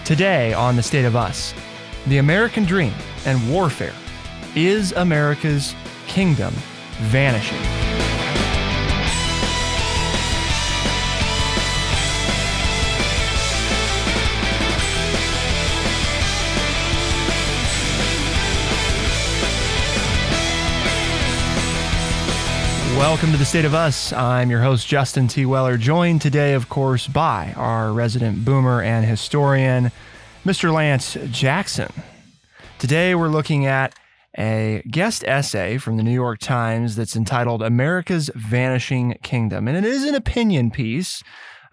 Today on The State of Us, the American dream and warfare. Is America's kingdom vanishing? Welcome to The State of Us. I'm your host, Justin T. Weller, joined today, of course, by our resident boomer and historian, Mr. Lance Jackson. Today, we're looking at a guest essay from the New York Times that's entitled America's Vanishing Kingdom. And it is an opinion piece,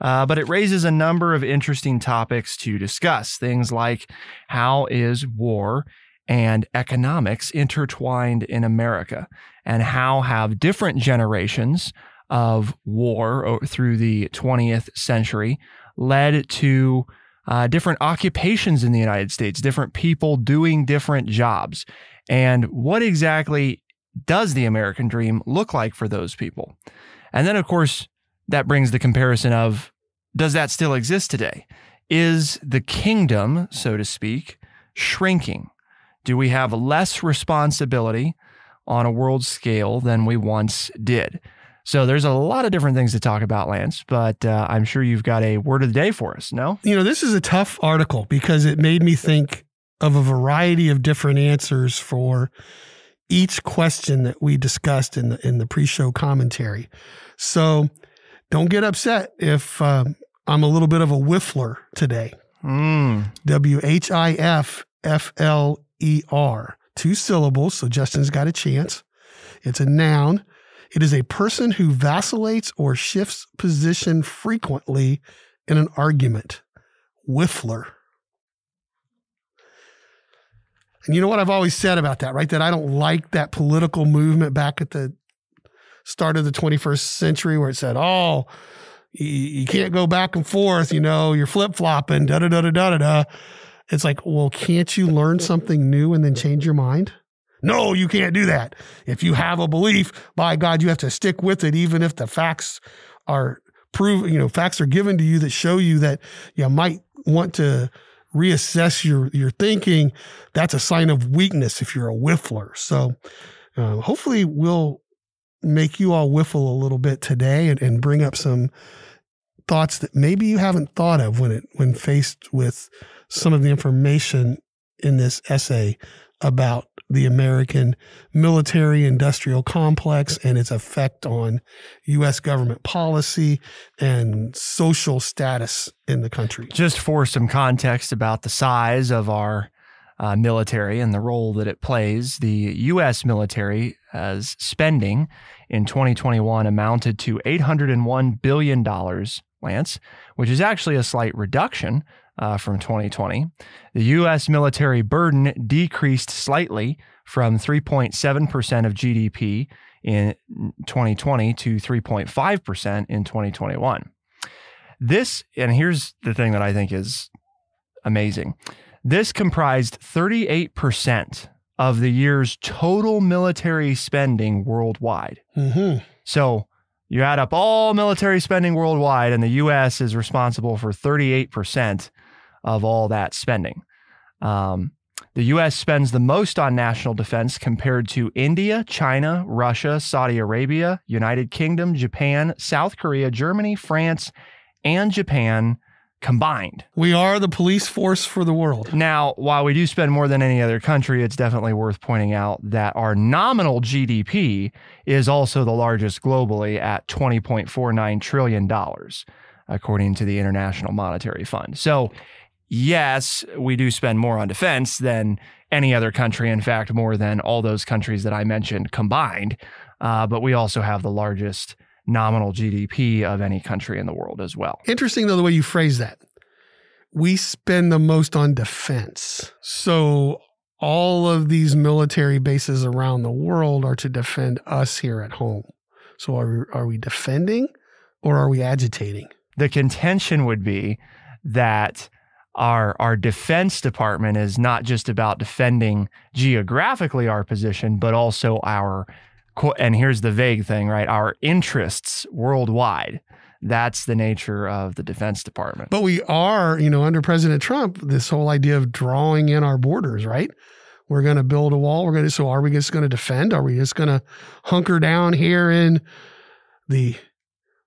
but it raises a number of interesting topics to discuss. Things like, how is war and economics intertwined in America? And how have different generations of war through the 20th century led to different occupations in the United States, different people doing different jobs? And what exactly does the American dream look like for those people? And then, of course, that brings the comparison of, does that still exist today? Is the kingdom, so to speak, shrinking? Do we have less responsibility on a world scale than we once did? So there's a lot of different things to talk about, Lance, but I'm sure you've got a word of the day for us, no? You know, this is a tough article because it made me think of a variety of different answers for each question that we discussed in the pre-show commentary. So don't get upset if I'm a little bit of a whiffler today. W-H-I-F-F-L-E-R. 2 syllables, so Justin's got a chance. It's a noun. It is a person who vacillates or shifts position frequently in an argument. Whiffler. And you know what I've always said about that, right? That I don't like that political movement back at the start of the 21st century where it said, oh, you can't go back and forth, you know, you're flip-flopping, da-da-da-da-da-da-da. It's like, well, can't you learn something new and then change your mind? No, you can't do that. If you have a belief, by God, you have to stick with it, even if the facts are facts are given to you that show you that you might want to reassess your thinking. That's a sign of weakness if you're a whiffler. So hopefully we'll make you all whiffle a little bit today and bring up some thoughts that maybe you haven't thought of when faced with some of the information in this essay about the American military-industrial complex and its effect on U.S. government policy and social status in the country. Just for some context about the size of our military and the role that it plays, the U.S. military as spending in 2021 amounted to $801 billion, Lance, which is actually a slight reduction from 2020. The U.S. military burden decreased slightly from 3.7% of GDP in 2020 to 3.5% in 2021. This, and here's the thing that I think is amazing. This comprised 38% of the year's total military spending worldwide. Mm-hmm. So you add up all military spending worldwide, and the U.S. is responsible for 38% of all that spending. The U.S. spends the most on national defense compared to India, China, Russia, Saudi Arabia, United Kingdom, Japan, South Korea, Germany, France, and Japan combined. We are the police force for the world. Now, while we do spend more than any other country, it's definitely worth pointing out that our nominal GDP is also the largest globally at $20.49 trillion, according to the International Monetary Fund. So, yes, we do spend more on defense than any other country. In fact, more than all those countries that I mentioned combined. But we also have the largest nominal GDP of any country in the world as well. Interesting, though, the way you phrase that. We spend the most on defense. So all of these military bases around the world are to defend us here at home. So are we defending or are we agitating? The contention would be that our defense department is not just about defending geographically our position, but also our, and here's the vague thing, right? Our interests worldwide. That's the nature of the Defense Department. But we are, under President Trump, this whole idea of drawing in our borders, right? We're going to build a wall. So are we just going to defend? Are we just going to hunker down here in the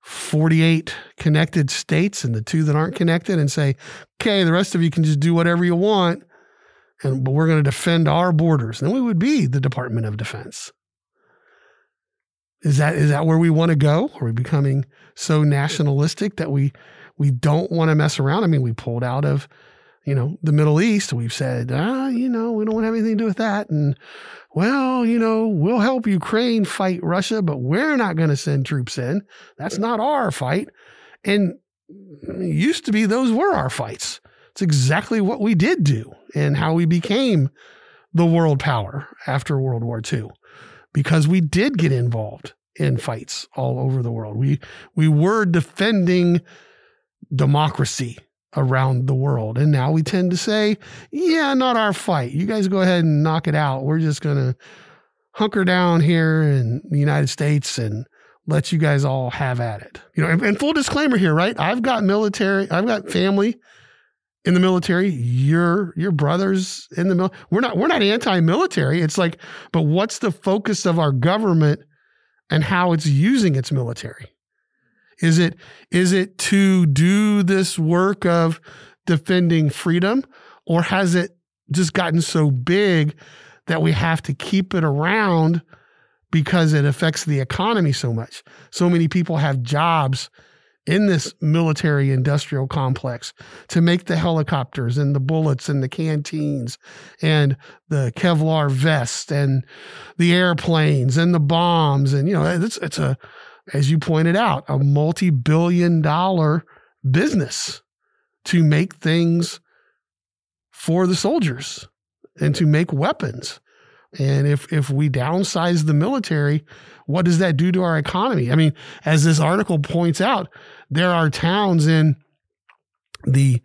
48 connected states and the 2 that aren't connected and say, okay, the rest of you can just do whatever you want, but we're going to defend our borders? And then we would be the Department of Defense. Is that where we want to go? Are we becoming so nationalistic that we don't want to mess around? I mean, we pulled out of, the Middle East. We've said, we don't want to have anything to do with that. And, well, we'll help Ukraine fight Russia, but we're not going to send troops in. That's not our fight. And it used to be those were our fights. It's exactly what we did do and how we became the world power after World War II. Because we did get involved in fights all over the world. We were defending democracy around the world. And now we tend to say, yeah, not our fight. You guys go ahead and knock it out. We're just going to hunker down here in the United States and let you guys all have at it. And full disclaimer here, right? I've got family in the military. Your brothers in the military. We're not anti-military. It's like, but what's the focus of our government and how it's using its military? Is it to do this work of defending freedom, or has it just gotten so big that we have to keep it around because it affects the economy so much? So many people have jobs in this military industrial complex to make the helicopters and the bullets and the canteens and the Kevlar vests and the airplanes and the bombs. And, it's as you pointed out, a multi-billion-dollar business to make things for the soldiers and to make weapons. And if we downsize the military, what does that do to our economy? I mean, as this article points out, there are towns in the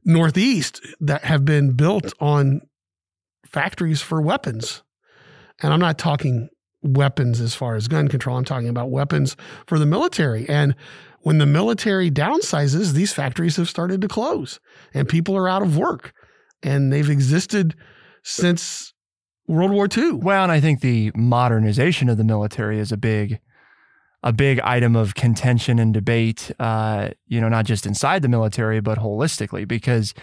Northeast that have been built on factories for weapons. And I'm not talking weapons as far as gun control. I'm talking about weapons for the military. And when the military downsizes, these factories have started to close and people are out of work. And they've existed since World War II. Well, and I think the modernization of the military is a big item of contention and debate, not just inside the military, but holistically, because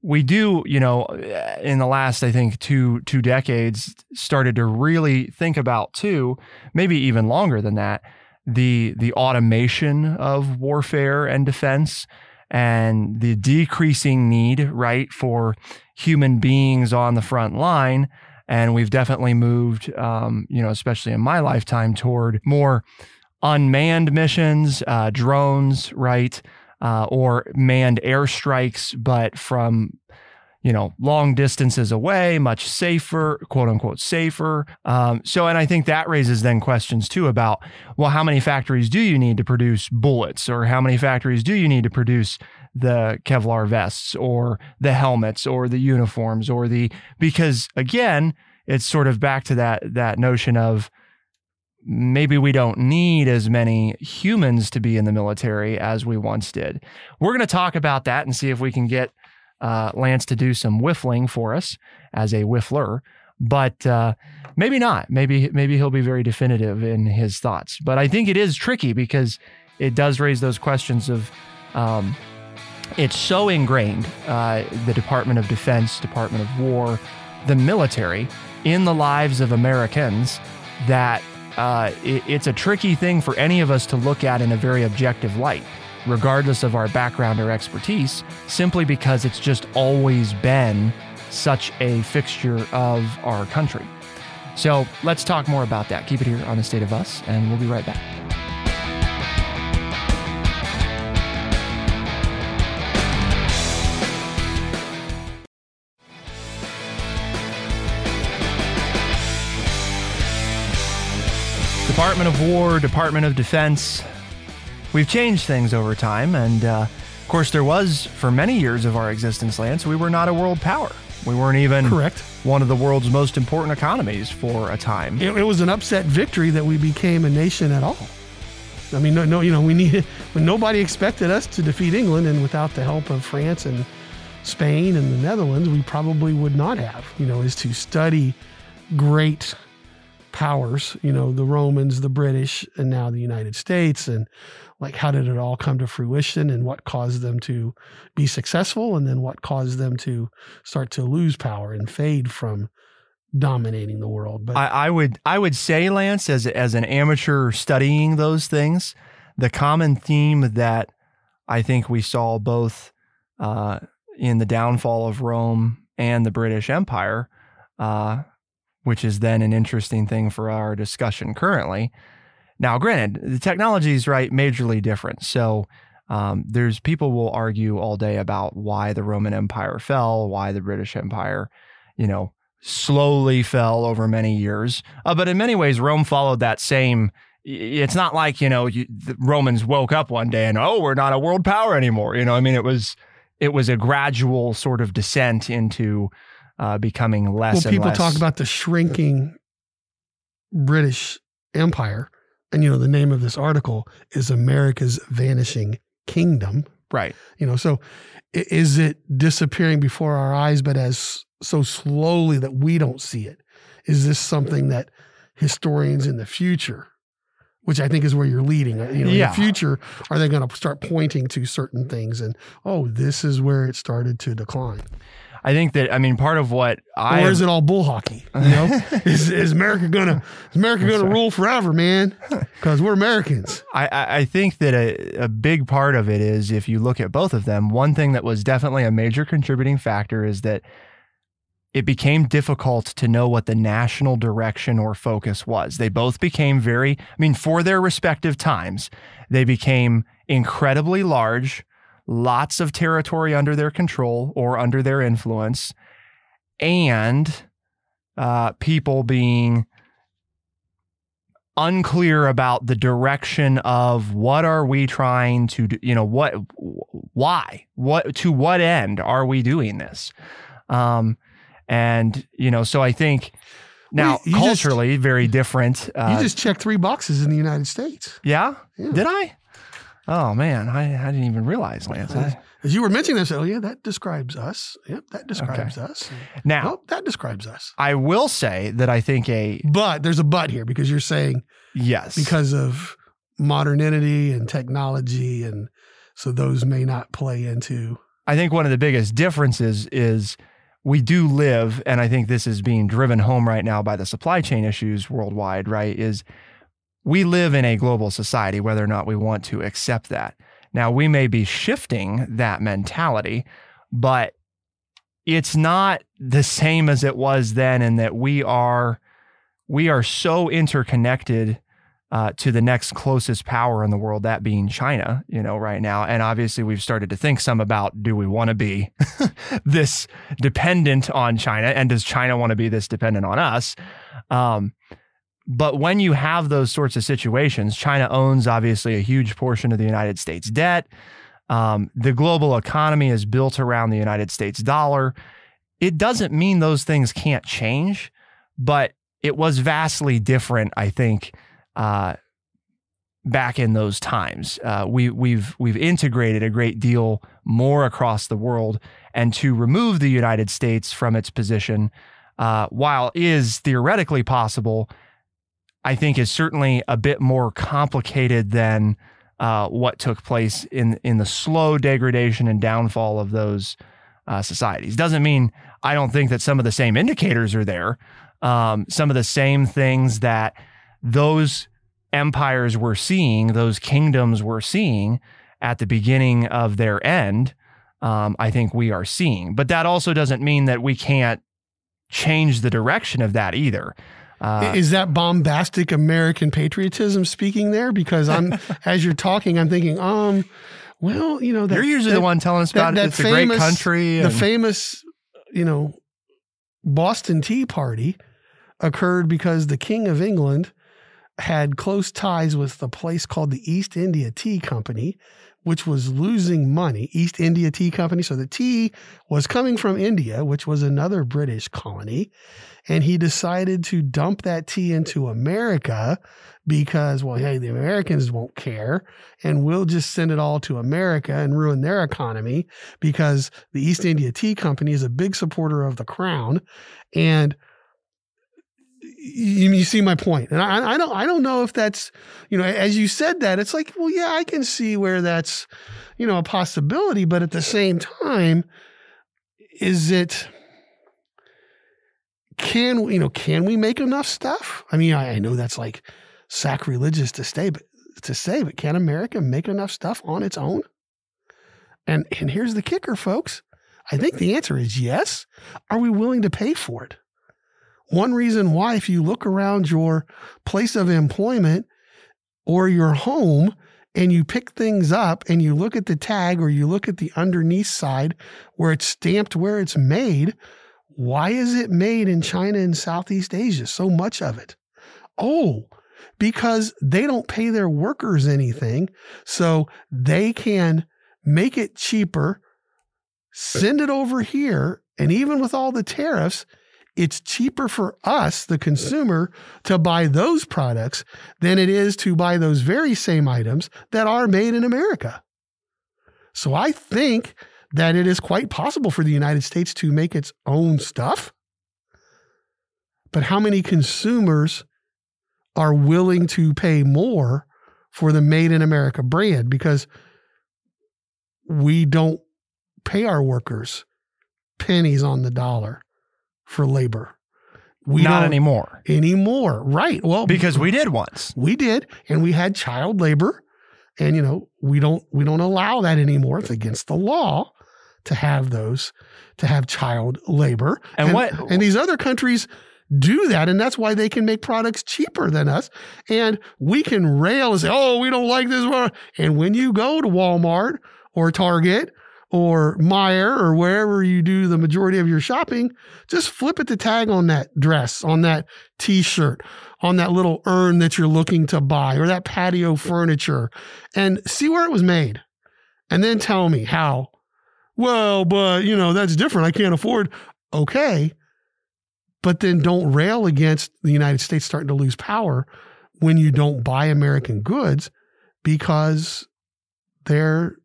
we do, in the last, I think, two decades, started to really think about too, maybe even longer than that, the automation of warfare and defense and the decreasing need, right, for human beings on the front line. And we've definitely moved, especially in my lifetime, toward more unmanned missions, drones, right, or manned airstrikes, but from, long distances away, much safer, quote unquote, safer. And I think that raises then questions too about, well, how many factories do you need to produce bullets, or how many factories do you need to produce the Kevlar vests or the helmets or the uniforms because again, it's sort of back to that notion of maybe we don't need as many humans to be in the military as we once did. We're going to talk about that and see if we can get Lance to do some whiffling for us as a whiffler, but maybe not. Maybe he'll be very definitive in his thoughts. But I think it is tricky because it does raise those questions of it's so ingrained, the Department of Defense, Department of War, the military, in the lives of Americans that it's a tricky thing for any of us to look at in a very objective light, regardless of our background or expertise, simply because it's just always been such a fixture of our country. So let's talk more about that. Keep it here on The State of Us, and we'll be right back. Department of War, Department of Defense. We've changed things over time, and of course there was, for many years of our existence, Lance, we were not a world power. We weren't even one of the world's most important economies for a time. It was an upset victory that we became a nation at all. I mean, no, when nobody expected us to defeat England, and without the help of France and Spain and the Netherlands, we probably would not have, is to study great powers, the Romans, the British, and now the United States, and like, how did it all come to fruition, and what caused them to be successful, and then what caused them to start to lose power and fade from dominating the world. But I would say, Lance, as an amateur studying those things, the common theme that I think we saw both in the downfall of Rome and the British Empire, which is then an interesting thing for our discussion currently. Now, granted, the technology is majorly different. So there's people will argue all day about why the Roman Empire fell, why the British Empire, slowly fell over many years. But in many ways, Rome followed that same. It's not like, the Romans woke up one day and, we're not a world power anymore. I mean, it was a gradual sort of descent into becoming less and less. Well, people talk about the shrinking British Empire. And, the name of this article is America's Vanishing Kingdom. Right. So is it disappearing before our eyes, but as so slowly that we don't see it? Is this something that historians in the future, which I think is where you're leading, in the future, are they going to start pointing to certain things and, this is where it started to decline? I think that, part of what or is it all bull hockey? Is America gonna rule forever, man? Because we're Americans. I think that a big part of it is, if you look at both of them, one thing that was definitely a major contributing factor is that it became difficult to know what the national direction or focus was. They both became for their respective times, they became incredibly large, lots of territory under their control or under their influence, and people being unclear about the direction of what are we trying to do, why, to what end are we doing this? So I think now culturally very different. You just checked 3 boxes in the United States. Yeah? Did I? Oh man, I didn't even realize, Lance. As you were mentioning this, that describes us. Yep, that describes us. Now, that describes us. I will say that I think but there's a but here, because you're saying yes because of modernity and technology, and so those may not play into. I think one of the biggest differences is we do live, and I think this is being driven home right now by the supply chain issues worldwide, right, is we live in a global society, whether or not we want to accept that. Now, we may be shifting that mentality, but it's not the same as it was then, in that we are so interconnected to the next closest power in the world, that being China, right now. And obviously we've started to think some about, do we want to be this dependent on China? And does China want to be this dependent on us? But when you have those sorts of situations, China owns obviously a huge portion of the United States debt. The global economy is built around the United States dollar. It doesn't mean those things can't change, but it was vastly different, I think, back in those times. We've integrated a great deal more across the world, and to remove the United States from its position, while is theoretically possible, I think is certainly a bit more complicated than what took place in the slow degradation and downfall of those societies. Doesn't mean I don't think that some of the same indicators are there. Some of the same things that those empires were seeing, those kingdoms were seeing at the beginning of their end, I think we are seeing. But that also doesn't mean that we can't change the direction of that either. Is that bombastic American patriotism speaking there? Because as you're talking, I'm thinking, you're usually the one telling us about it. It's a great country. The famous, Boston Tea Party occurred because the King of England had close ties with a place called the East India Tea Company, which was losing money, East India Tea Company. So the tea was coming from India, which was another British colony. And he decided to dump that tea into America because, well, hey, the Americans won't care and we'll just send it all to America and ruin their economy because the East India Tea Company is a big supporter of the crown. And you see my point. And I don't know if that's, as you said that, it's like, well, yeah, I can see where that's, a possibility. But at the same time, can we make enough stuff? I mean, I know that's like sacrilegious to say, but can America make enough stuff on its own? And here's the kicker, folks. I think the answer is yes. Are we willing to pay for it? One reason why, if you look around your place of employment or your home and you pick things up and you look at the tag or you look at the underneath side where it's stamped where it's made, why is it made in China and Southeast Asia, so much of it? Oh, because they don't pay their workers anything, so they can make it cheaper, send it over here, and even with all the tariffs, it's cheaper for us, the consumer, to buy those products than it is to buy those very same items that are made in America. So I think that it is quite possible for the United States to make its own stuff. But how many consumers are willing to pay more for the Made in America brand? Because we don't pay our workers pennies on the dollar for labor. Not anymore. Right. Well, because we did once. We did, and we had child labor, and we don't allow that anymore. It's against the law to have child labor. And these other countries do that, and that's why they can make products cheaper than us. And we can rail and say, "Oh, we don't like this one." And when you go to Walmart or Target or Meijer or wherever you do the majority of your shopping, just flip at the tag on that dress, on that t-shirt, on that little urn that you're looking to buy, or that patio furniture, and see where it was made. And then tell me how. Well, but that's different. I can't afford. Okay. But then don't rail against the United States starting to lose power when you don't buy American goods because they're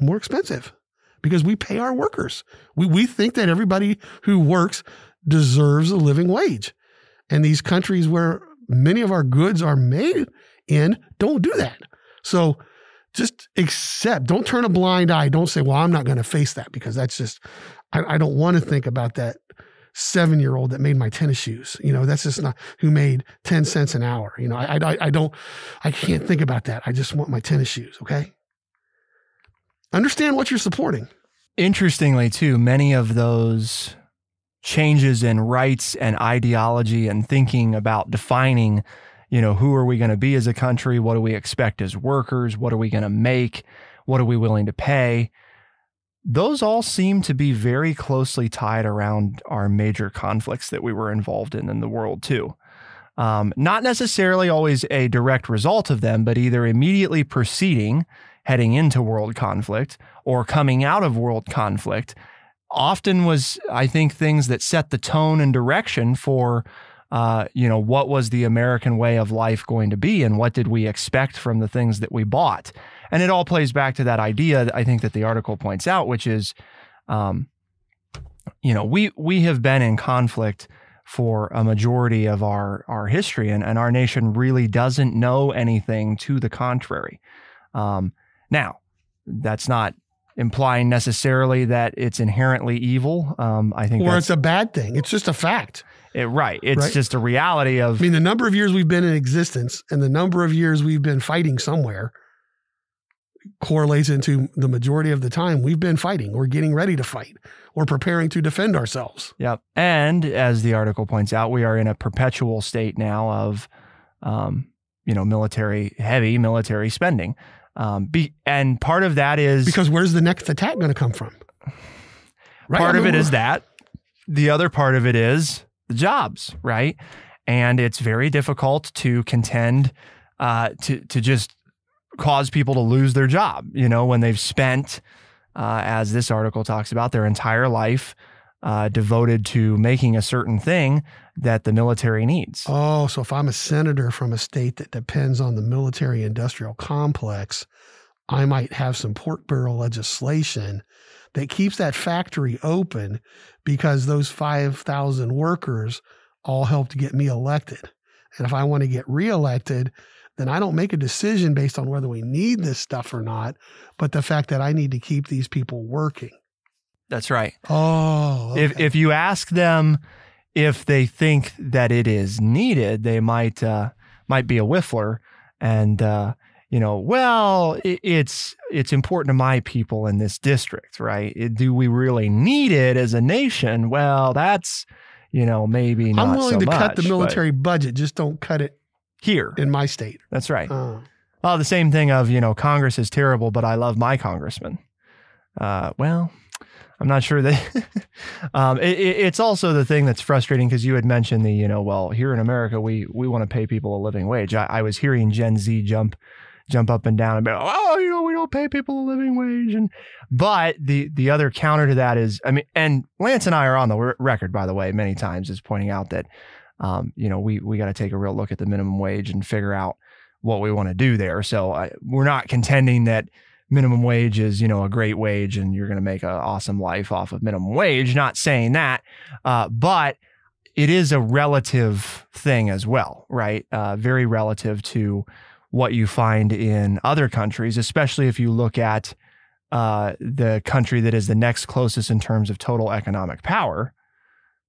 more expensive. Because we pay our workers. We think that everybody who works deserves a living wage. And these countries where many of our goods are made in don't do that. So just accept. Don't turn a blind eye. Don't say, well, I'm not going to face that because that's just, I don't want to think about that 7-year-old that made my tennis shoes. That's just not who made 10 cents an hour. I can't think about that. I just want my tennis shoes. Okay. Understand what you're supporting. Interestingly, too, many of those changes in rights and ideology and thinking about defining, who are we going to be as a country? What do we expect as workers? What are we going to make? What are we willing to pay? Those all seem to be very closely tied around our major conflicts that we were involved in the world, too. Not necessarily always a direct result of them, but either immediately preceding heading into world conflict or coming out of world conflict often was, I think, things that set the tone and direction for, what was the American way of life going to be and what did we expect from the things that we bought. And it all plays back to that idea, I think, that the article points out, which is, we have been in conflict for a majority of our history, and our nation really doesn't know anything to the contrary. Now, that's not implying necessarily that it's inherently evil. I think, or it's a bad thing. It's just a fact. It's just a reality of. I mean, the number of years we've been in existence and the number of years we've been fighting somewhere correlates into the majority of the time we've been fighting. We're getting ready to fight. We're preparing to defend ourselves. Yep. And as the article points out, we are in a perpetual state now of, heavy military spending. And part of that is because where's the next attack going to come from? Right? Part of it is that. The other part of it is the jobs, right? And it's very difficult to contend, to just cause people to lose their job, when they've spent, as this article talks about, their entire life devoted to making a certain thing that the military needs. Oh, so if I'm a senator from a state that depends on the military industrial complex, I might have some pork barrel legislation that keeps that factory open because those 5,000 workers all helped get me elected. And if I want to get reelected, then I don't make a decision based on whether we need this stuff or not, but the fact that I need to keep these people working. That's right. Oh, okay. If you ask them if they think that it is needed, they might be a whiffler and, it's important to my people in this district, right? Do we really need it as a nation? Well, that's, maybe not so much. I'm willing to cut the military budget, just don't cut it here in my state. That's right. Well, the same thing of, Congress is terrible, but I love my congressman. Well, I'm not sure that it's also the thing that's frustrating because you had mentioned here in America, we want to pay people a living wage. I was hearing Gen Z jump up and down and be, we don't pay people a living wage. But the other counter to that is, and Lance and I are on the record, by the way, many times is pointing out that, we got to take a real look at the minimum wage and figure out what we want to do there. So we're not contending that minimum wage is, a great wage and you're going to make an awesome life off of minimum wage. Not saying that, but it is a relative thing as well, right? Very relative to what you find in other countries, especially if you look at the country that is the next closest in terms of total economic power.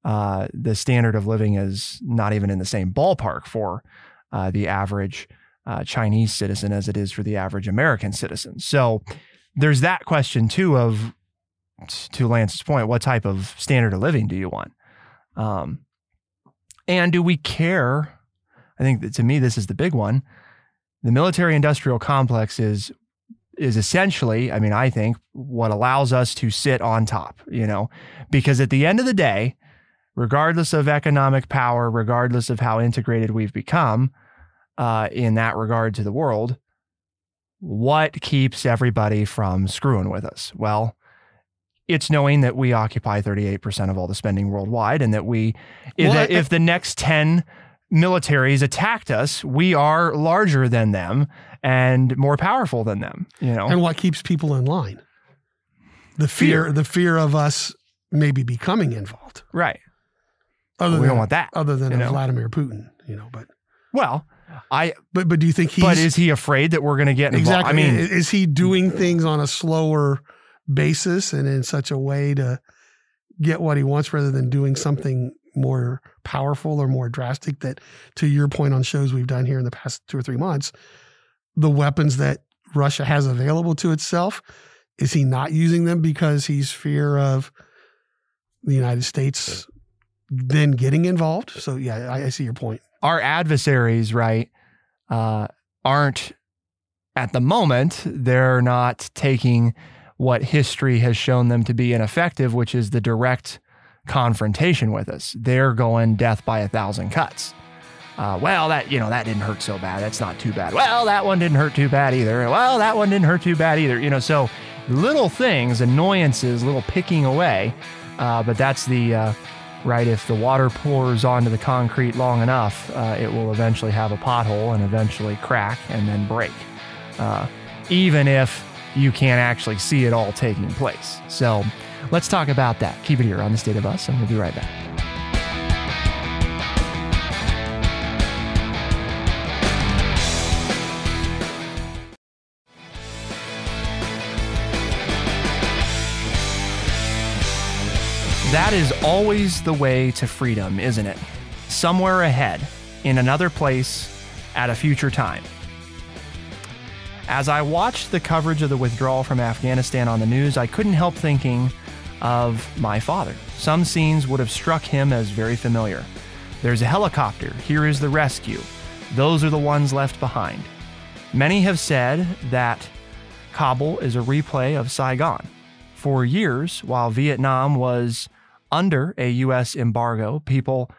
The standard of living is not even in the same ballpark for the average Chinese citizen as it is for the average American citizen. So there's that question too of, to Lance's point, what type of standard of living do you want? And do we care? I think that to me, this is the big one. The military industrial complex is essentially, I think, what allows us to sit on top, because at the end of the day, regardless of economic power, regardless of how integrated we've become, in that regard to the world, what keeps everybody from screwing with us? Well, it's knowing that we occupy 38% of all the spending worldwide, and that if the next 10 militaries attacked us, we are larger than them and more powerful than them. And what keeps people in line? The fear of us maybe becoming involved, right? We don't want that. Other than Vladimir Putin, but. Well, But do you think But is he afraid that we're going to get involved? Exactly. Is he doing things on a slower basis and in such a way to get what he wants rather than doing something more powerful or more drastic that, to your point on shows we've done here in the past 2 or 3 months, the weapons that Russia has available to itself, is he not using them because he's fear of the United States then getting involved? So yeah, I see your point. Our adversaries, right, aren't at the moment, they're not taking what history has shown them to be ineffective, which is the direct confrontation with us. They're going death by 1,000 cuts. Well, that didn't hurt so bad. That's not too bad. Well, that one didn't hurt too bad either. Well, that one didn't hurt too bad either. So little things, annoyances, little picking away. But that's right, if the water pours onto the concrete long enough, it will eventually have a pothole and eventually crack and then break, even if you can't actually see it all taking place. So let's talk about that. Keep it here on The State of Us, and we'll be right back. That is always the way to freedom, isn't it? Somewhere ahead, in another place, at a future time. As I watched the coverage of the withdrawal from Afghanistan on the news, I couldn't help thinking of my father. Some scenes would have struck him as very familiar. There's a helicopter. Here is the rescue. Those are the ones left behind. Many have said that Kabul is a replay of Saigon. For years, while Vietnam was under a U.S. embargo, people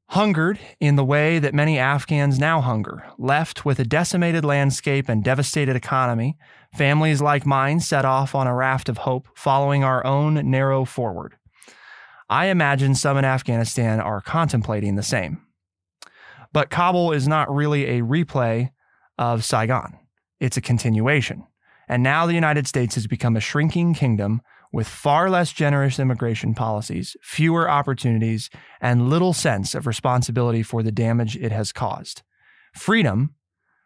hungered in the way that many Afghans now hunger, left with a decimated landscape and devastated economy, families like mine set off on a raft of hope, following our own narrow forward. I imagine some in Afghanistan are contemplating the same. But Kabul is not really a replay of Saigon. It's a continuation. And now the United States has become a shrinking kingdom with far less generous immigration policies, fewer opportunities, and little sense of responsibility for the damage it has caused. Freedom,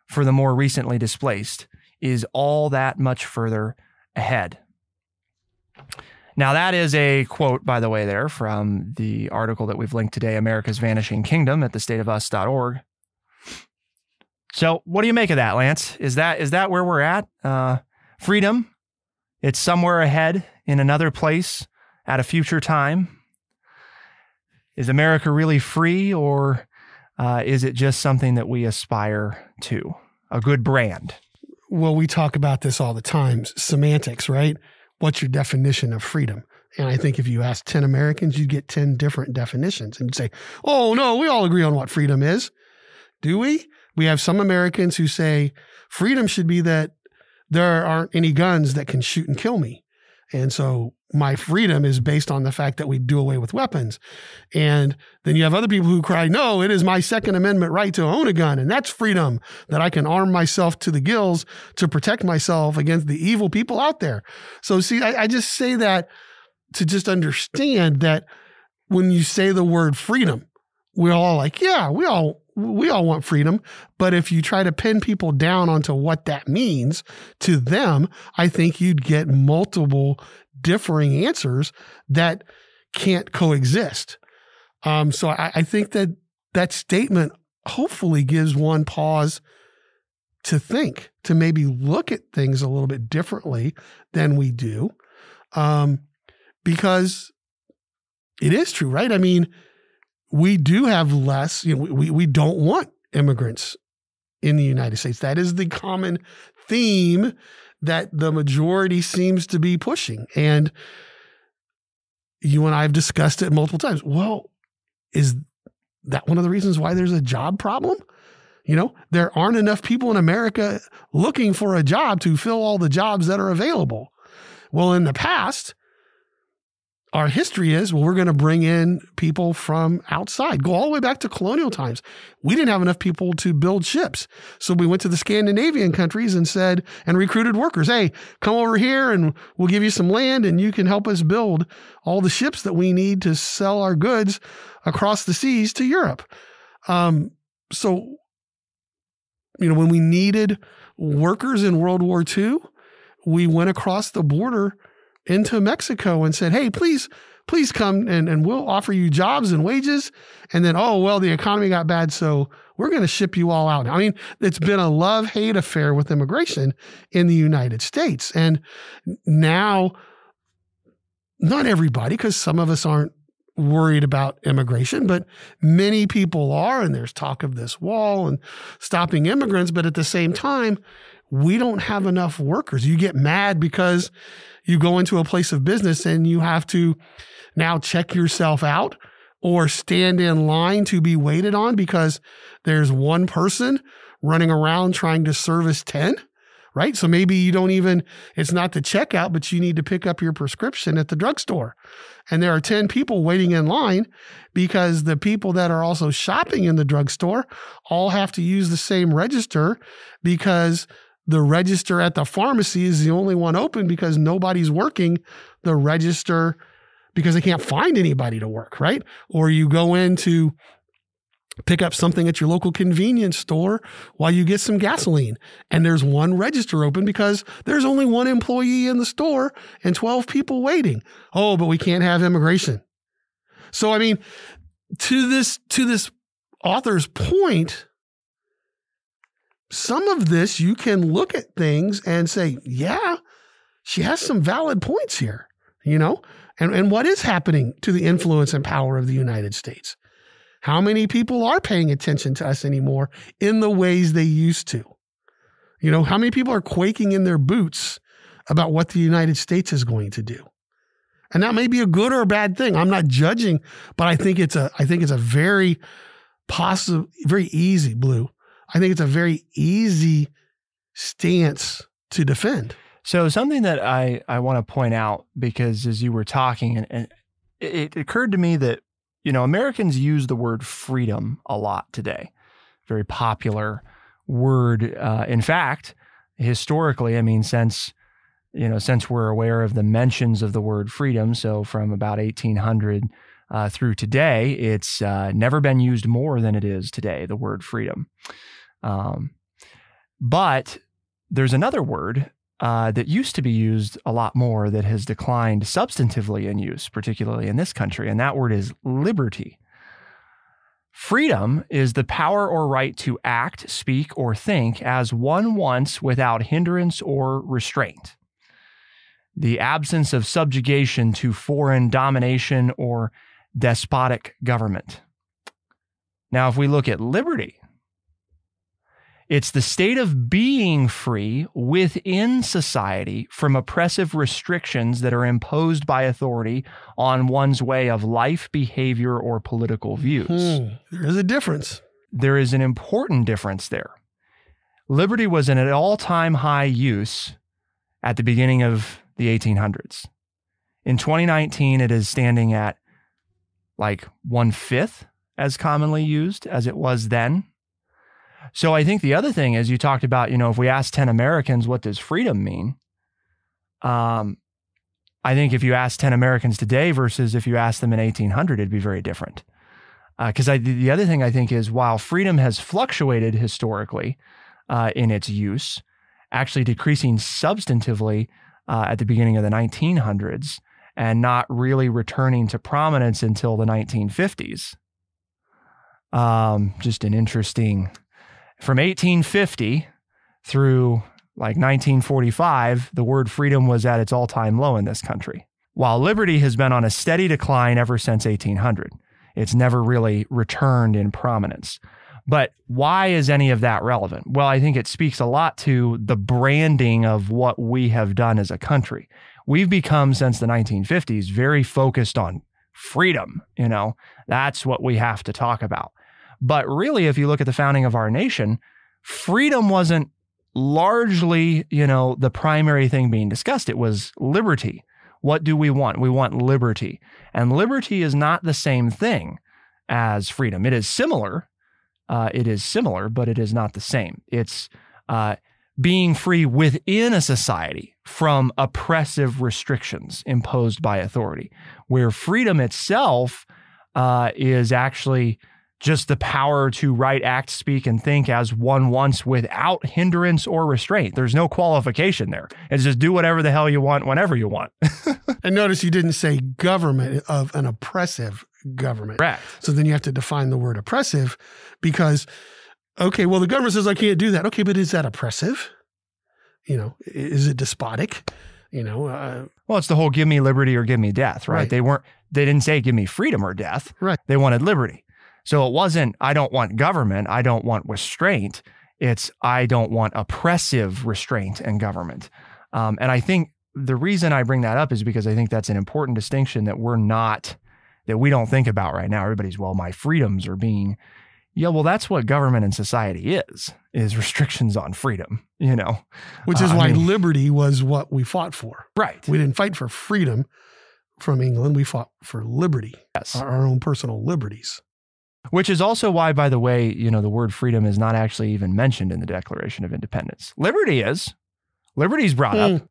for the more recently displaced, is all that much further ahead. Now, that is a quote, by the way, there from the article that we've linked today, America's Vanishing Kingdom, at thestateofus.org. So what do you make of that, Lance? Is that where we're at? Freedom, it's somewhere ahead in another place at a future time. Is America really free, or is it just something that we aspire to? A good brand? Well, we talk about this all the time. Semantics, right? What's your definition of freedom? And I think if you ask 10 Americans, you'd get 10 different definitions. And you'd say, oh, no, we all agree on what freedom is. Do we? We have some Americans who say freedom should be that there aren't any guns that can shoot and kill me. And so my freedom is based on the fact that we do away with weapons. And then you have other people who cry, no, it is my Second Amendment right to own a gun. And that's freedom, that I can arm myself to the gills to protect myself against the evil people out there. So see, I just say that to just understand that when you say the word freedom, we're all like, yeah, we all want freedom. But if you try to pin people down onto what that means to them, I think you'd get multiple differing answers that can't coexist. So I think that statement hopefully gives one pause to think, to maybe look at things a little bit differently than we do. Because it is true, right? I mean, we do have less, we don't want immigrants in the United States. That is the common theme that the majority seems to be pushing. And you and I have discussed it multiple times. Well, is that one of the reasons why there's a job problem? There aren't enough people in America looking for a job to fill all the jobs that are available. Well, in the past, our history is, we're going to bring in people from outside. Go all the way back to colonial times. We didn't have enough people to build ships. So we went to the Scandinavian countries and recruited workers. Hey, come over here and we'll give you some land and you can help us build all the ships that we need to sell our goods across the seas to Europe. So, when we needed workers in World War II, we went across the border into Mexico and said, hey, please come and we'll offer you jobs and wages. And then, the economy got bad, so we're going to ship you all out. I mean, it's been a love-hate affair with immigration in the United States. And now, not everybody, because some of us aren't worried about immigration, but many people are, and there's talk of this wall and stopping immigrants. But at the same time, we don't have enough workers. You get mad because you go into a place of business and you have to now check yourself out or stand in line to be waited on because there's one person running around trying to service 10, right? So maybe it's not the checkout, but you need to pick up your prescription at the drugstore. And there are 10 people waiting in line because the people that are also shopping in the drugstore all have to use the same register because the register at the pharmacy is the only one open because nobody's working the register because they can't find anybody to work, right? Or you go in to pick up something at your local convenience store while you get some gasoline, and there's one register open because there's only one employee in the store and 12 people waiting. Oh, but we can't have immigration. So, I mean, to this author's point, some of this, you can look at things and say, yeah, she has some valid points here, and what is happening to the influence and power of the United States? How many people are paying attention to us anymore in the ways they used to? How many people are quaking in their boots about what the United States is going to do? And that may be a good or a bad thing. I'm not judging, but I think it's a very very easy, Blue. I think it's a very easy stance to defend. So something that I want to point out, because as you were talking, and it occurred to me that, Americans use the word freedom a lot today. Very popular word. In fact, historically, since we're aware of the mentions of the word freedom, so from about 1800 through today, it's never been used more than it is today, the word freedom. But there's another word that used to be used a lot more that has declined substantively in use, particularly in this country, and that word is liberty. Freedom is the power or right to act, speak, or think as one wants without hindrance or restraint. The absence of subjugation to foreign domination or despotic government. Now, if we look at liberty, it's the state of being free within society from oppressive restrictions that are imposed by authority on one's way of life, behavior, or political views. There is a difference. There is an important difference there. Liberty was in an all-time high use at the beginning of the 1800s. In 2019, it is standing at like 1/5 as commonly used as it was then. So I think the other thing is, you talked about, if we ask 10 Americans, what does freedom mean? I think if you ask 10 Americans today versus if you ask them in 1800, it'd be very different. Because the other thing I think is, while freedom has fluctuated historically in its use, actually decreasing substantively at the beginning of the 1900s and not really returning to prominence until the 1950s. Just an interesting... From 1850 through like 1945, the word freedom was at its all-time low in this country, while liberty has been on a steady decline ever since 1800. It's never really returned in prominence. But why is any of that relevant? Well, I think it speaks a lot to the branding of what we have done as a country. We've become, since the 1950s, very focused on freedom. That's what we have to talk about. But really, if you look at the founding of our nation, freedom wasn't largely, the primary thing being discussed. It was liberty. What do we want? We want liberty. And liberty is not the same thing as freedom. It is similar. But it is not the same. It's being free within a society from oppressive restrictions imposed by authority, where freedom itself is actually just the power to write, act, speak, and think as one wants without hindrance or restraint. There's no qualification there. It's just do whatever the hell you want, whenever you want. And notice you didn't say government of an oppressive government. Correct. So then you have to define the word oppressive, because, okay, well, the government says I can't do that. Okay, but is that oppressive? Is it despotic? Well, it's the whole give me liberty or give me death, right? Right. They didn't say give me freedom or death. Right. They wanted liberty. So it wasn't, I don't want government, I don't want restraint. It's, I don't want oppressive restraint and government. And I think the reason I bring that up is because I think that's an important distinction that we don't think about right now. Everybody's, well, my freedoms are being, well, that's what government and society is restrictions on freedom, Which is why liberty was what we fought for. Right. We didn't fight for freedom from England. We fought for liberty. Yes. Our own personal liberties. Which is also why, by the way, the word freedom is not actually even mentioned in the Declaration of Independence. Liberty is. Liberty's brought up.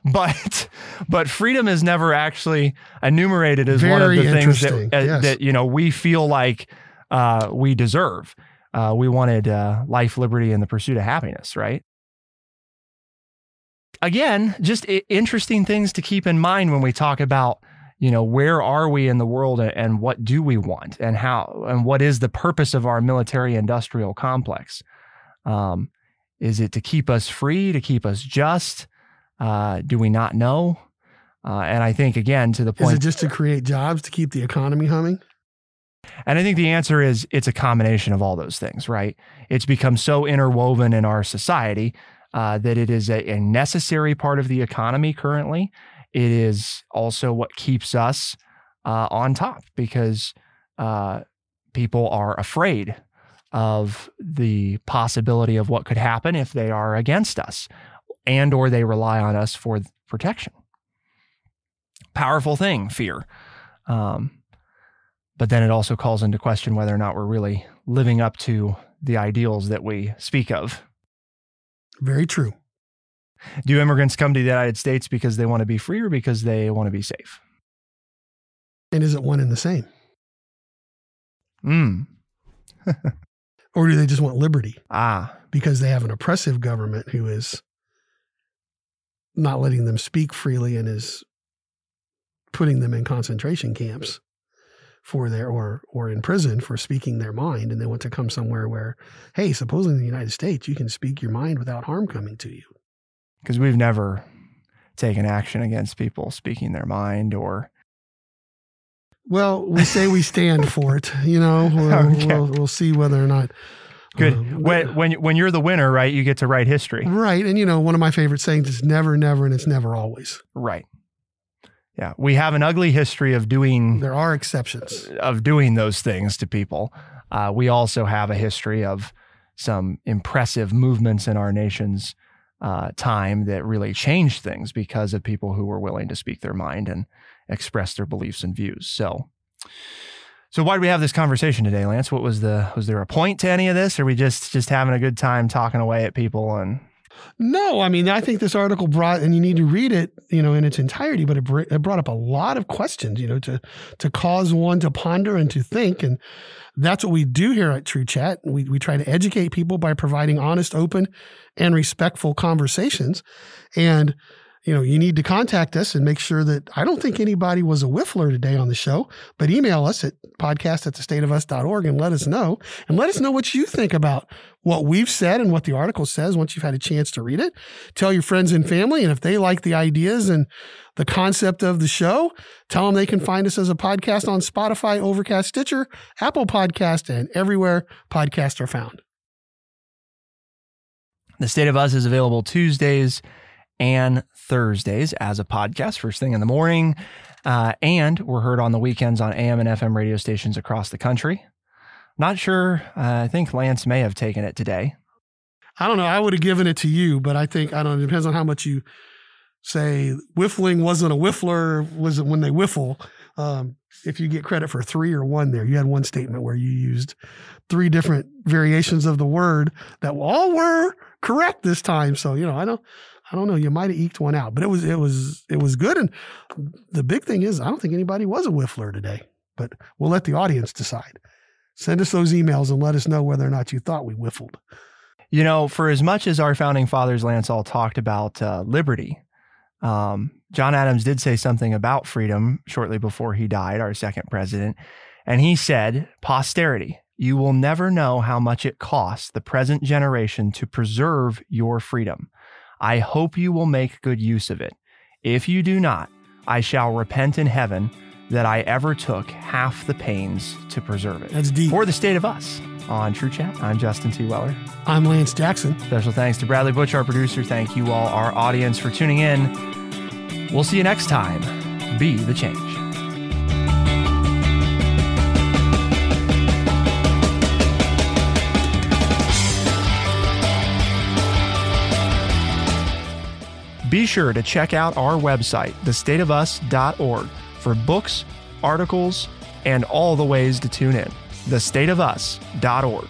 But freedom is never actually enumerated as one of the things that we feel like we deserve. We wanted life, liberty, and the pursuit of happiness, right? Again, just interesting things to keep in mind when we talk about where are we in the world and what do we want and how, and what is the purpose of our military industrial complex? Is it to keep us free, to keep us just? Do we not know? And I think, again, to the point. Is it just to create jobs, to keep the economy humming? And I think the answer is it's a combination of all those things, right? It's become so interwoven in our society that it is a necessary part of the economy currently. It is also what keeps us on top, because people are afraid of the possibility of what could happen if they are against us, and or they rely on us for protection. Powerful thing, fear. But then it also calls into question whether or not we're really living up to the ideals that we speak of. Very true. Do immigrants come to the United States because they want to be free or because they want to be safe? And is it one and the same? Or do they just want liberty? Because they have an oppressive government who is not letting them speak freely and is putting them in concentration camps for their, or in prison for speaking their mind. And they want to come somewhere where, hey, supposedly in the United States, you can speak your mind without harm coming to you. Because we've never taken action against people speaking their mind or... Well, we say we stand for it, you know, we'll see whether or not. Good. When you're the winner, right, you get to write history. Right. And, you know, one of my favorite sayings is never, never, and it's never always. Right. Yeah. We have an ugly history of doing... There are exceptions. Of doing those things to people. We also have a history of some impressive movements in our nation's time that really changed things because of people who were willing to speak their mind and express their beliefs and views. So why did we have this conversation today, Lance? What was there a point to any of this? Or are we just having a good time talking away at people? And no, I mean, I think this article brought, and you need to read it, you know, in its entirety, but it brought up a lot of questions, you know, to cause one to ponder and to think. And that's what we do here at True Chat. We try to educate people by providing honest, open, and respectful conversations. And you know, you need to contact us and make sure that I don't think anybody was a whiffler today on the show, but email us at podcast@thestateofus.org and let us know. And let us know what you think about what we've said and what the article says once you've had a chance to read it. Tell your friends and family. And if they like the ideas and the concept of the show, tell them they can find us as a podcast on Spotify, Overcast, Stitcher, Apple Podcast, and everywhere podcasts are found. The State of Us is available Tuesdays and Thursdays as a podcast first thing in the morning. And we're heard on the weekends on AM and FM radio stations across the country. Not sure. I think Lance may have taken it today. I don't know. I would have given it to you, but I think, I don't know, it depends on how much you say. Whiffling wasn't a whiffler, was it when they whiffle? If you get credit for 3 or 1 there, you had one statement where you used 3 different variations of the word that all were correct this time. So, you know, I don't know. You might have eked one out, but it was good. And the big thing is, I don't think anybody was a whiffler today, but we'll let the audience decide. Send us those emails and let us know whether or not you thought we whiffled. You know, for as much as our founding fathers, Lance, all talked about liberty, John Adams did say something about freedom shortly before he died, our second president. And he said, posterity, you will never know how much it costs the present generation to preserve your freedom. I hope you will make good use of it. If you do not, I shall repent in heaven that I ever took half the pains to preserve it. That's deep. For the State of Us on True Chat, I'm Justin T. Weller. I'm Lance Jackson. Special thanks to Bradley Butch, our producer. Thank you all, our audience, for tuning in. We'll see you next time. Be the change. Be sure to check out our website, thestateofus.org, for books, articles, and all the ways to tune in. thestateofus.org.